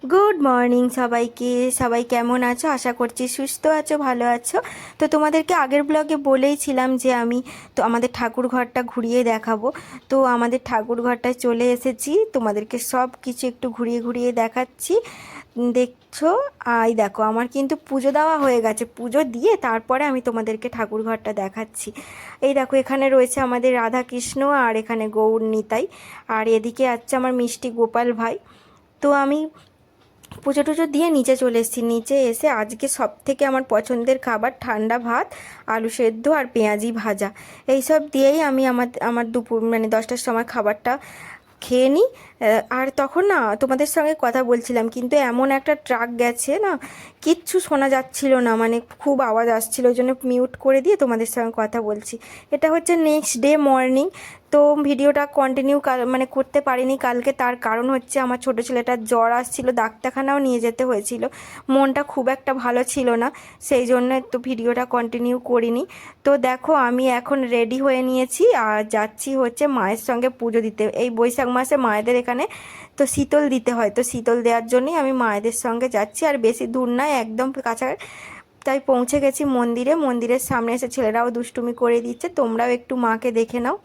Good morning সবাইকে। সবাই কেমন আছো? আশা করছি সুস্থ আছো, ভালো আছো। তো তোমাদেরকে আগের ব্লগে বলেইছিলাম যে আমি তো আমাদের ঠাকুর ঘরটা ঘুরিয়ে দেখাবো। তো আমাদের ঠাকুর ঘরটায় চলে এসেছি, তোমাদেরকে সব কিছু একটু ঘুরিয়ে ঘুরিয়ে দেখাচ্ছি। দেখছো, এই দেখো আমার কিন্তু পুজো দেওয়া হয়ে গেছে। পুজো দিয়ে তারপরে আমি তোমাদেরকে ঠাকুর ঘরটা দেখাচ্ছি। এই দেখো, এখানে রয়েছে আমাদের রাধা কৃষ্ণ, আর এখানে গৌর নিতাই, আর এদিকে আছে আমার মিষ্টি গোপাল ভাই। তো আমি পুজো টুজো দিয়ে নিচে চলে এসেছি। নিচে এসে আজকে সব থেকে আমার পছন্দের খাবার ঠান্ডা ভাত, আলু সেদ্ধ আর পেঁয়াজি ভাজা, এইসব দিয়েই আমি আমার আমার দুপুর মানে 10টার সময় খাবারটা খেয়ে নিই। আর তখন না তোমাদের সঙ্গে কথা বলছিলাম, কিন্তু এমন একটা ট্রাক গেছে না, কিচ্ছু শোনা যাচ্ছিল না, মানে খুব আওয়াজ আসছিল, ওই জন্য মিউট করে দিয়ে তোমাদের সঙ্গে কথা বলছি। এটা হচ্ছে নেক্সট ডে মর্নিং। তো ভিডিওটা কন্টিনিউ মানে করতে পারিনি কালকে, তার কারণ হচ্ছে আমার ছোটো ছেলেটার জ্বর আসছিল, ডাক্তারখানাও নিয়ে যেতে হয়েছিল, মনটা খুব একটা ভালো ছিল না, সেই জন্য তো ভিডিওটা কন্টিনিউ করিনি। তো দেখো আমি এখন রেডি হয়ে নিয়েছি আর যাচ্ছি হচ্ছে মায়ের সঙ্গে পুজো দিতে। এই বৈশাখ মাসে মায়েদের এখানে তো শীতল দিতে হয়, তো শীতল দেওয়ার জন্যই আমি মায়েদের সঙ্গে যাচ্ছি। আর বেশি দূর নয়, একদম কাছা, তাই পৌঁছে গেছি মন্দিরে। মন্দিরের সামনে এসে ছেলেরাও দুষ্টুমি করে দিচ্ছে, তোমরাও একটু মাকে দেখে নাও।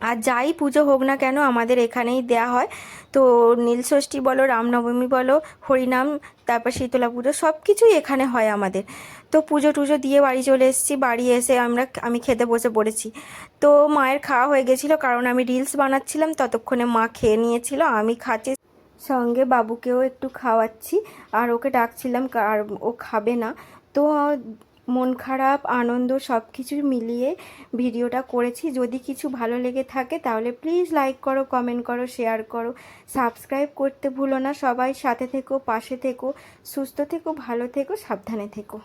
আর যাই পুজো হোক না কেন আমাদের এখানেই দেয়া হয়। তো নীলষষ্ঠী বলো, রামনবমী বলো, হরিনাম, তারপর শীতলা পুজো, সব কিছুই এখানে হয় আমাদের। তো পুজো টুজো দিয়ে বাড়ি চলে এসেছি। বাড়ি এসে আমি খেতে বসে পড়েছি। তো মায়ের খাওয়া হয়ে গেছিলো, কারণ আমি রিলস বানাচ্ছিলাম, ততক্ষণে মা খেয়ে নিয়েছিল। আমি খাচ্ছি, সঙ্গে বাবুকেও একটু খাওয়াচ্ছি, আর ওকে ডাকছিলাম, আর ও খাবে না। তো মন খারাপ আনন্দ সব কিছু মিলিয়ে ভিডিওটা করেছি। যদি কিছু ভালো লেগে থাকে তাহলে প্লিজ লাইক করো, কমেন্ট করো, শেয়ার করো, সাবস্ক্রাইব করতে ভুলো না। সবাই সাথে থেকো, পাশে থেকো, সুস্থ থেকো, ভালো থেকো, সাবধানে থেকো।